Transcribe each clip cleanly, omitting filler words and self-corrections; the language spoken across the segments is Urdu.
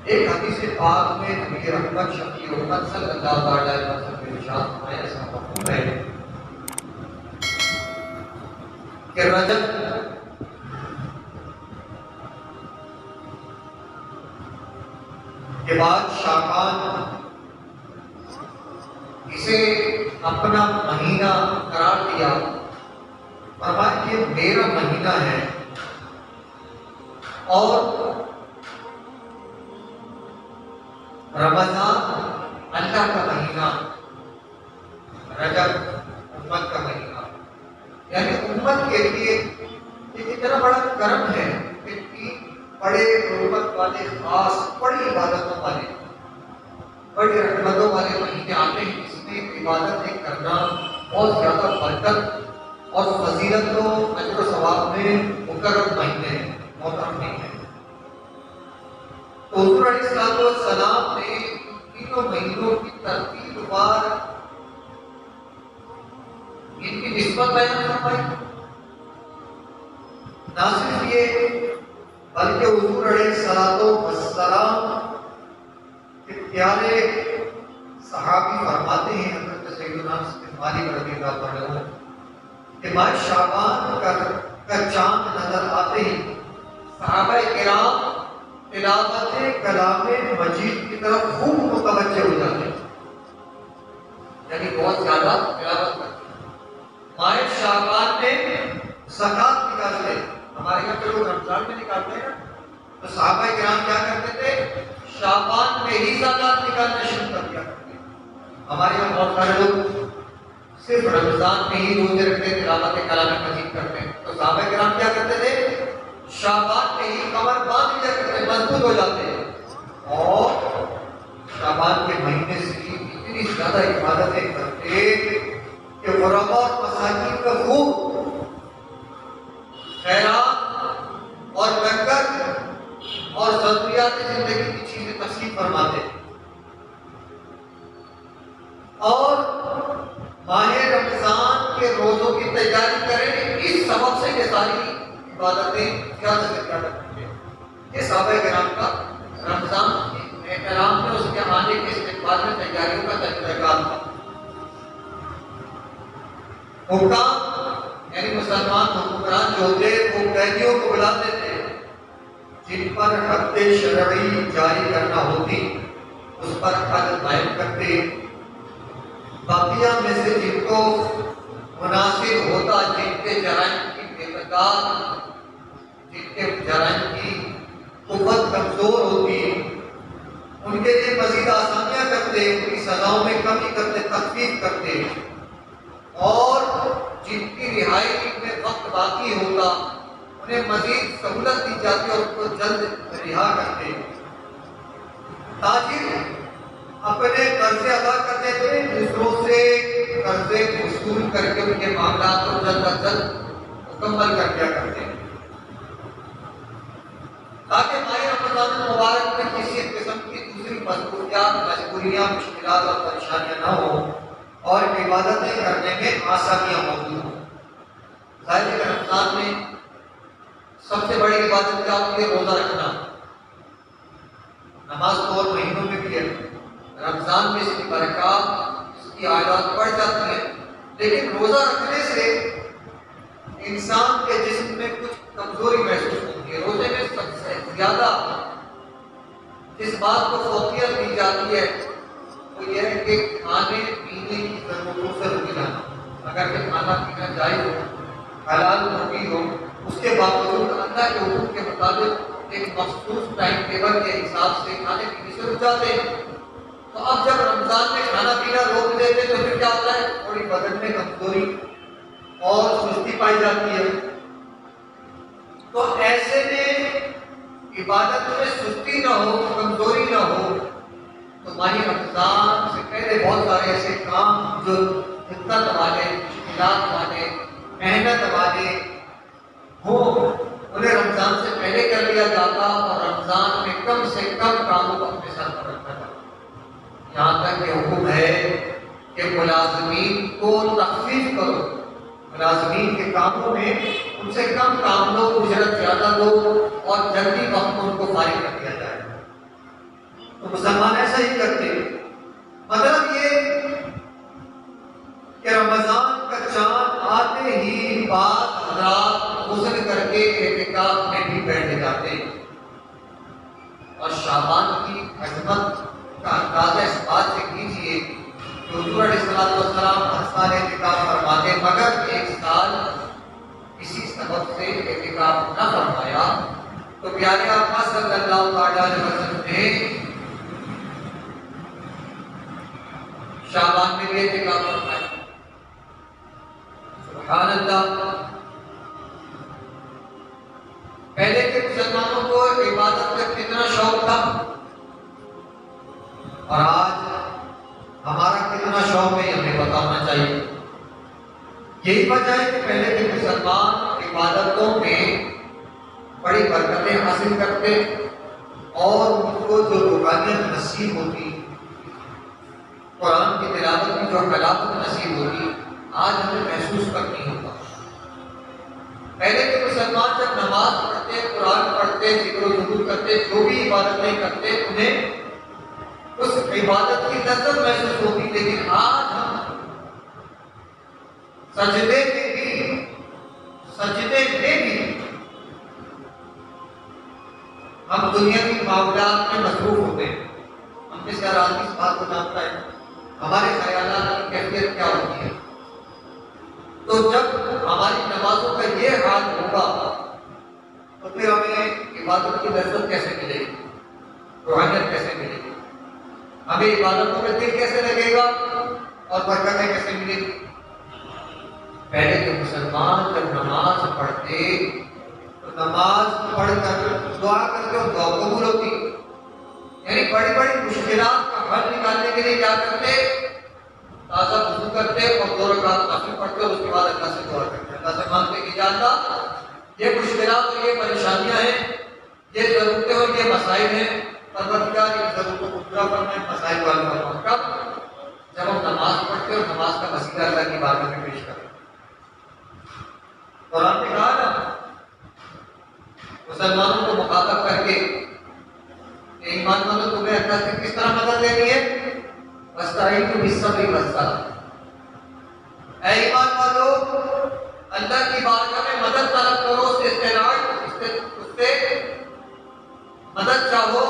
ایک حدیث پاک میں نبی رحمت شفیع امت صلی اللہ علیہ وسلم کے ارشاد فرمایا، ایسا مفہوم ہے کہ رجب کے بعد شعبان اسے اپنا مہینہ قرار دیا، فرمایا کہ میرا مہینہ ہے اور رمضان اللہ کا مہینہ، رجب امت کا مہینہ، یعنی امت کے لیے یہ اتنا بڑا کرم ہے کہ بڑے حرمت والے، خاص بڑی عبادتوں والے، بڑی رحمتوں والے مہینے آتے ہیں جس میں عبادتیں کرنا بہت زیادہ برکت اور فضیلت و اجر و ثواب میں مقرر مہینے ہیں، محترم نہیں ہیں۔ تو حضور علیہ السلام نے تینوں مہینوں کی ترتیب بار ان کی نسبت بیان فرمائی۔ نہ صرف یہ بلکہ حضور علیہ السلام کے پیارے صحابی فرماتے ہیں، حضرت سیدنا انس بن مالک رضی اللہ عنہ، کہ ماہ شعبان کا چاند نظر آتے ہی صحابہ کرام تلاوت کلام مجید کی طرف خوب متوجہ ہو جاتے ہیں، یعنی بہت زیادہ تلاوت کرتے ہیں۔ ماہ شعبان میں زکوٰۃ نکالتے ہیں، ہمارے یہاں پہ لوگ رمضان میں نکالتے ہیں، تو صحابہ کرام کیا کرتے تھے؟ شعبان میں ہی زکوٰۃ نکالنا شروع کر دیا کرتے ہیں۔ ہمارے یہاں بہت سارے لوگ صرف رمضان میں ہی روزے رکھتے ہیں، تلاوت کلام مجید کرتے ہیں، تو صحابہ کرام کیا کرتے تھے؟ شعبان میں ہی کمر باندھ لیا کرتے، مضبوط ہو جاتے ہیں، اور شعبان کے مہینے سے اتنی زیادہ عبادتیں کرتے کہ غربا اور مساکین کا خوب خیرات اور برکت اور ضروریات زندگی کی چیزیں تقسیم فرماتے، اور ماہ رمضان کے روزوں کی تیاری کریں، اس سبب سے یہ ساری عبادتیں زیادہ سے زیادہ کرتے ہیں۔ یہ صحابہ کرام کا رمضان کے احترام میں، اس کے آنے کے استقبال میں تیاریوں کا تجربہ کار تھا۔ حکام یعنی مسلمان حکمران جو ہوتے وہ قیدیوں کو بلاتے تھے، جن پر حد شرعی جاری کرنا ہوتی اس پر حد قائم کرتے، باقیہ میں سے جن کو مناسب ہوتا، جن کے جرائم کی بے مقدار، جن کے جرائم کی قوت کمزور ہوتی، ان کے لیے مزید آسانیاں کرتے، ان کی سزاؤں میں کمی کرتے، تخفیف کرتے، اور جن کی رہائی میں وقت باقی ہوتا انہیں مزید سہولت دی جاتی اور ان کو جلد رہا کرتے۔ تاجر اپنے قرضے ادا کرتے تھے، دوسروں سے قرضے وصول کر کے ان کے معاملات کو جلد از جلد مکمل کر دیا کرتے ہیں، تاکہ ماہ رمضان المبارک میں کسی قسم کی دوسری مجبوریاں، مشکلات اور پریشانیاں نہ ہوں اور عبادتیں کرنے میں آسانیاں موجود ہوں۔ ظاہر ہے کہ رمضان میں سب سے بڑی عبادت کیا ہوتی ہے؟ روزہ رکھنا۔ نماز تو اور مہینوں میں بھی ہے، رمضان میں اس کی برکات، اس کی آیات بڑھ جاتی ہیں، لیکن روزہ رکھنے سے انسان کے جسم میں کچھ کمزوری محسوس ہوتی ہے۔ روزے میں سب سے زیادہ جس بات کو فوقیت دی جاتی ہے وہ یہ ہے کہ کھانے پینے کی ضرورتوں سے رک جانا۔ اگر کہ کھانا پینا جائز ہو، حلال روزی ہو، اس کے باوجود اللہ کے حکم کے مطابق ایک مخصوص ٹائم ٹیبل کے حساب سے کھانے پینے سے رک جاتے ہیں۔ تو اب جب رمضان میں کھانا پینا روک دیتے تو پھر کیا ہوتا ہے؟ تھوڑی بدن میں کمزوری اور سستی پائی جاتی ہے۔ تو ایسے میں عبادت میں سستی نہ ہو، کمزوری نہ ہو، تو ماہ رمضان سے پہلے بہت سارے ایسے کام جو حدت والے، مشکلات والے، محنت والے ہوں، انہیں رمضان سے پہلے کر لیا جاتا اور رمضان میں کم سے کم کاموں کو اپنے ساتھ رکھا جاتا۔ یہاں تک کہ حکم ہے کہ ملازمین کو تخفیف کرو، ملازمین کے کاموں میں ان سے کم کام دو، اجرت زیادہ دو اور جلدی وقت ان کو فارغ کر دیا جائے۔ اور شعبان کی عظمت کا اندازہ اس بات سے کیجیے کہ حضور علیہ السلام ہر سال اعتکاف فرماتے، مگر ایک سال کسی سبب سے اعتکاف نہ فرمایا تو پیارے آقا صلی اللہ علیہ وسلم نے شعبان میں بھی اعتکاف فرمایا۔ سبحان اللہ۔ پہلے کے مسلمانوں کو عبادت کا کتنا شوق تھا اور آج ہمارا کتنا شوق ہے، ہمیں پتہ ہونا چاہیے۔ یہی وجہ ہے کہ پہلے کے مسلمان عبادتوں میں بڑی برکتیں حاصل کرتے اور ان کو جو روحانیت نصیب ہوتی، قرآن کی تلاوت کی جو حلاوت نصیب ہوتی، آج ہمیں محسوس کر نہیں ہوتا۔ پہلے کے مسلمان جب نماز پڑھتے، قرآن پڑھتے، ذکر و ذکر کرتے، جو بھی عبادتیں کرتے، انہیں اس عبادت کی لذت محسوس ہوتی، لیکن آج ہم سجدے میں بھی ہم دنیاوی معاملات میں مصروف ہوتے ہیں۔ ہم کس طرح آدمی اس بات کو جانتا ہے، ہمارے خیالات کی کیفیت کیا ہوتی ہے۔ تو جب ہماری نمازوں کا یہ حال ہوگا تو پھر ہمیں عبادت کی لذت کیسے ملے گی، روحانیت کیسے ملے گی، ہمیں عبادتوں میں دل کیسے لگے گا اور برکتیں کیسے ملے گی۔ پہلے کے مسلمان جب نماز پڑھتے تو نماز پڑھ کر دعا کرتے اور دعا قبول ہوتی، یعنی بڑی بڑی مشکلات کا حل نکالنے کے لیے کیا کرتے، تازہ وضو کرتے اور 2 رکعت نفل پڑھتے اور اس کے بعد اللہ سے دعا کرتے، اللہ سے مانگتے کہ یا اللہ یہ مشکلات اور یہ پریشانیاں ہیں، یہ ضرورتیں اور یہ مسائل ہیں، پروردگار ان ضرورتوں کو پورا کرنا ہے، مسائل کو حل کرنا۔ کب؟ جب ہم نماز پڑھتے اور نماز کا وسیلہ اللہ کی بارگاہ میں پیش کرتے۔ قرآن نے کہا نا مسلمانوں کو مخاطب کر کے کہ ایمان والوں تمہیں اللہ سے کس طرح مدد لینی ہے، وَاسْتَعِينُوا بِالصَّبْرِ وَالصَّلَاةِ۔ اے ایمان والو اللہ کی بارگاہ میں مدد طلب کرو، اس سے مدد چاہو،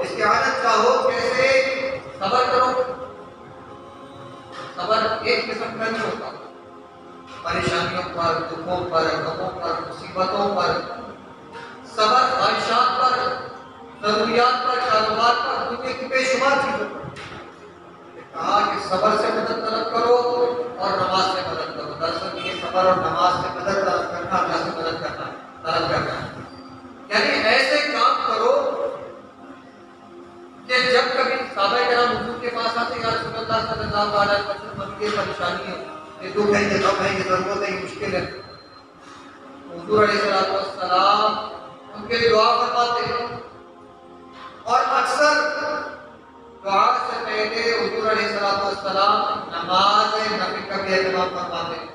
استعانت چاہو، کیسے؟ صبر کرو۔ صبر ایک قسم کا نہیں ہوتا، پریشانیوں پر، دکھوں پر، غموں پر، مصیبتوں پر، صبر خواہشات پر، ضروریات پر، کاروبار پر، دنیا کی بے شمار چیزوں پر۔ کہا کہ صبر سے مدد طلب کرو اور نماز سے مدد کرو۔ دراصل یہ صبر اور نماز سے مدد طلب کرنا، اللہ سے مدد کرنا، طلب کرنا، یعنی ایسے کام کرو کہ جب کبھی صحابہ کرام حضور کے پاس آتے، یا رسول اللہ صلی اللہ علیہ وسلم ہمیں یہ پریشانی ہے، یہ دکھ ہے، یہ غم ہے، یہ ضرورت ہے، یہ مشکل ہے، حضور علیہ السلام ان کے لیے دعا فرماتے ہیں، اور اکثر دعا سے پہلے حضور علیہ السلام نماز نبی کا بھی اہتمام فرماتے ہیں۔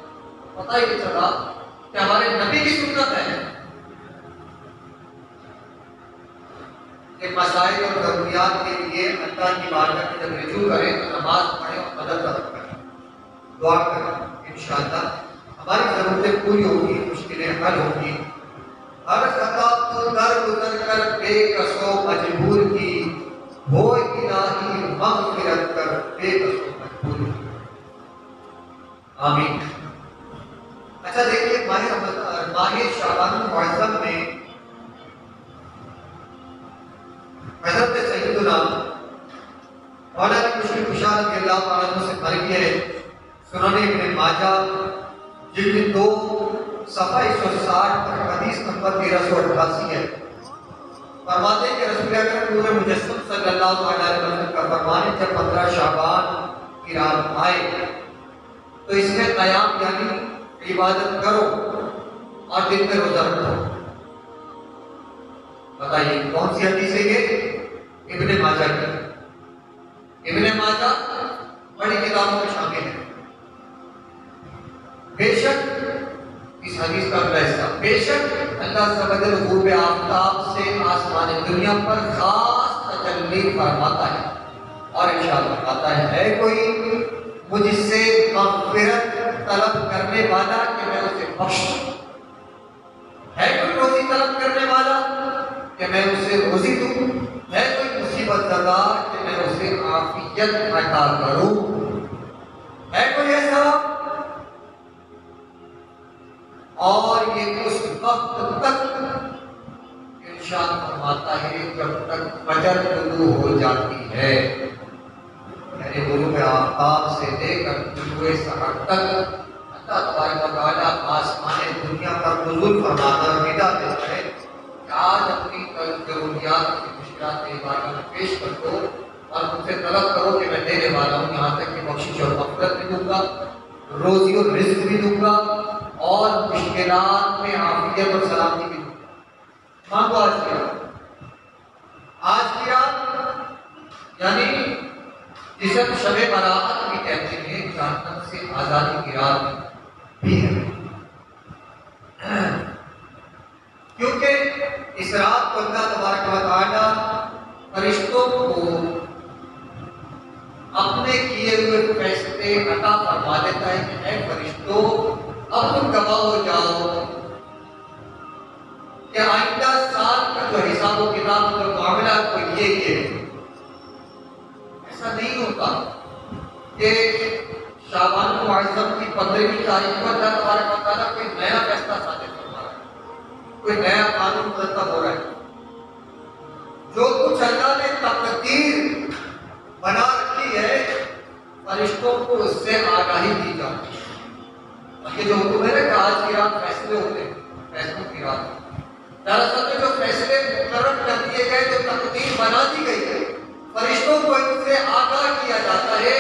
پتہ ہی نہیں چلا کہ ہمارے نبی کی سنت ہے کہ مسائل اور ضروریات کے لیے اللہ کی بارگاہ میں جب رجوع کریں تو نماز پڑھیں اور مدد طلب کریں، دعا کریں، انشاءاللہ ہماری ضرورتیں پوری ہوگی، مشکلیں حل ہوگی۔ ہر خطا تو در گزر کر بے کسو مجبور کی، ہو الہی مغفرت کر بے کسو مجبور کی، آمین۔ اچھا دیکھیے ماہ شعبان المعظم میں حضرت سیدنا مولانا مشکل کشا رضی اللہ عنہ سے مروی ہے، سنن ابن ماجہ جلد 2 صفحہ 160 پر حدیث نمبر 1388 ہے۔ فرماتے ہیں کہ رسول اکرم نور مجسم صلی اللہ علیہ وسلم کا فرمان ہے جب 15 شعبان کی رات آئے تو اس میں قیام یعنی عبادت کرو اور دن میں روزہ رکھو۔ بتائیے کون سی حدیث ہے یہ؟ ابن ماجہ کی۔ ابن ماجہ بڑی کتابوں میں شامل ہے۔ بے شک اس حدیث کا اگلا حصہ، بے شک اللہ سبحانہ غروب آفتاب سے آسمان دنیا پر خاص تجلی فرماتا ہے اور ارشاد فرماتا ہے کوئی مجھ سے مغفرت طلب کرنے والا کہ میں اسے بخشوں، ہے کوئی روزی طلب کرنے والا کہ میں اسے روزی دوں، ہے خدا کہ میں اسے عافیت عطا کروں. ہے کوئی ایسا؟ اور یہ اس وقت تک ارشاد فرماتا ہے جب تک فجر طلوع ہو جاتی ہے، یعنی غروب آفتاب سے لے کر طلوع سحر تک اللہ تبارک و تعالیٰ آسمان دنیا پر نزول فرماتا اور ندا دیتا ہے کہ آج اپنی ضروریات کی مشکلات کے بارے میں پیش کر دو اور مجھ سے طلب کرو کہ میں دینے والا ہوں. یہاں تک کہ بخشش اور مغفرت بھی دوں گا، روزی اور رزق بھی دوں گا، اور مشکلات میں عافیت اور سلامتی بھی دوں گا. مانگو آج کی رات. آج کی رات یعنی جسے ہم شب برات بھی کہتے ہیں، جہنم سے آزادی کی رات بھی ہے، کیونکہ اس رات کو اللہ تبارک و تعالیٰ فرشتوں کو اپنے کیے ہوئے فیصلے عطا فرما دیتا ہے کہ اے فرشتوں اب تم گواہ ہو جاؤ کہ آئندہ سال کا جو حساب و کتاب جو معاملہ کو یہ ایسا نہیں ہوتا کہ شعبان المعظم کی 15ویں تاریخ کو اللہ تبارک و تعالیٰ کوئی نیا فیصلہ صادر فرما رہا ہے، کوئی نیا قانون مرتب ہو رہا ہے. جو کچھ اللہ نے تقدیر بنا رکھی ہے فرشتوں کو اس سے آگاہی دی جاتی ہے. یہ جو حکم ہے نا کہ آج کی رات فیصلے ہوتے ہیں، فیصلوں کی رات، دراصل میں جو فیصلے مقرر کر دیے گئے، جو تقدیر بنا دی گئی ہے، فرشتوں کو ان سے آگاہ کیا جاتا ہے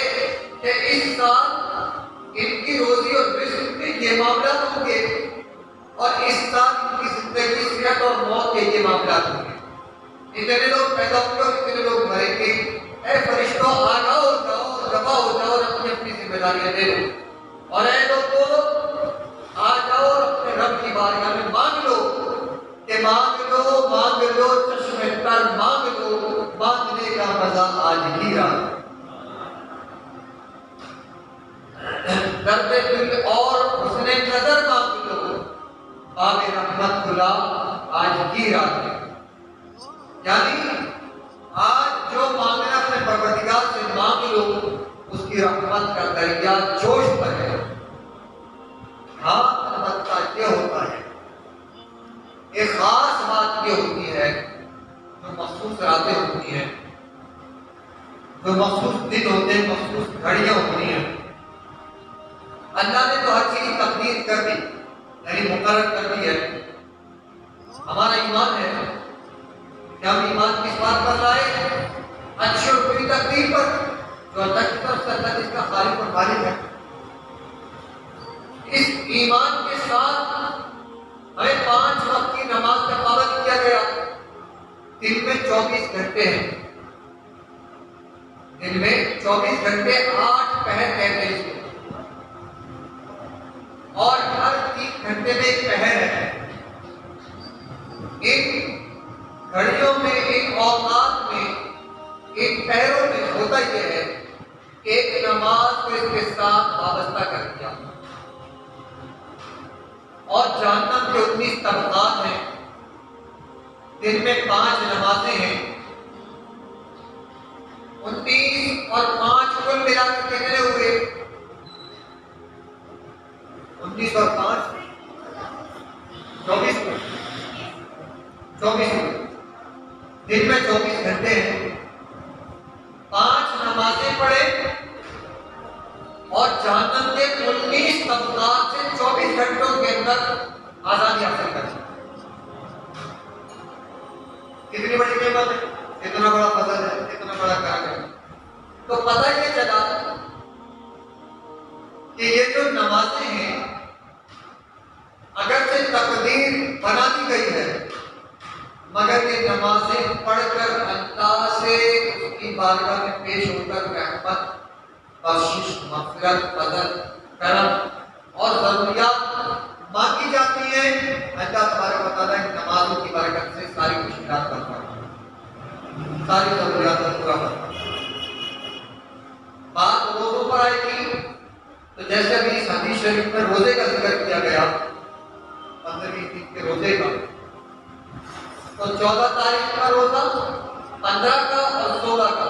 کہ اس سال ان کی روزی اور رزق میں یہ معاملات ہوں گے، اور اس سال ان کی زندگی، صحت اور موت کے یہ معاملات ہوں گے. اتنے لوگ پیدا ہوں گے اور اتنے لوگ مریں گے. اے فرشتوں آگاہ ہو جاؤ اور گواہ ہو جاؤ اور اپنی اپنی ذمہ داریاں دے لو. اور اے لوگوں آ جاؤ اور اپنے رب کی بارگاہ میں مانگ لو کہ مانگ لو چشم تر مانگ لو، مانگنے کا مزہ آج ہی رات. درد دل اور حسن نظر مانگ لو، باب رحمت کھلا آج کی رات ہے. یعنی آج جو مانگنا اپنے پروردگار سے مانگ لو، اس کی رحمت کا دریا جوش پر ہے. ہاں البتہ یہ ہوتا ہے، ایک خاص بات یہ ہوتی ہے، جو مخصوص راتیں ہوتی ہیں، جو مخصوص دن ہوتے ہیں، مخصوص گھڑیاں ہوتی ہیں. اللہ نے تو ہر چیز تقدیر کر دی، یعنی مقرر کر دی ہے. ہمارا ایمان ہے کہ ہم ایمان کس بات پر لائے؟ اچھی اور بری تقدیر پر، جو اللہ کی طرف سے اللہ جس کا خالق اور مالک ہے. اس ایمان کے ساتھ ہمیں 5 وقت کی نماز کا پابند کیا گیا. دن میں 24 گھنٹے ہیں، دن میں 24 گھنٹے 8 پہر کہتے ہیں اس کو، اور ہر 3 گھنٹے میں ایک پہر ہے. ان گھڑیوں میں، ان اوقات میں، ان پہروں میں ہوتا یہ ہے کہ ایک نماز کو اس کے ساتھ وابستہ کر دیا. اور جہنم کے 19 طبقات ہیں، دن میں 5 نمازیں ہیں. 19 اور 5 کل ملا کر کتنے ہوئے؟ 19 اور 5 24 دن میں 24 گھنٹے ہیں. 5 نمازیں پڑھے اور جہنم کے 19 طبقات سے 24 گھنٹوں کے اندر آزادی حاصل کر. کتنی بڑی قیمت ہے، کتنا بڑا فضل ہے، کتنا بڑا کرم ہے. تو پتہ یہ چلا کہ یہ جو نمازیں ہیں اگرچہ تقدیر بنا دی گئی ہے، مگر یہ نمازیں پڑھ کر اللہ سے اس کی بارگاہ میں پیش ہو کر رحمت، بخشش، مغفرت، فضل، کرم اور ضروریات مانگی جاتی ہیں. اللہ تبارک و تعالیٰ ان نمازوں کی برکت سے ساری مشکلات پر ساری ضروریات کو پورا کرتا ہے. بات روزوں پر آئے گی تو جیسے ابھی اس حدیث شریف میں روزے کا ذکر کیا گیا، 15ویں دن کے روزے کا، تو 14 تاریخ کا روزہ، 15 کا اور 16 کا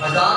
1000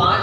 5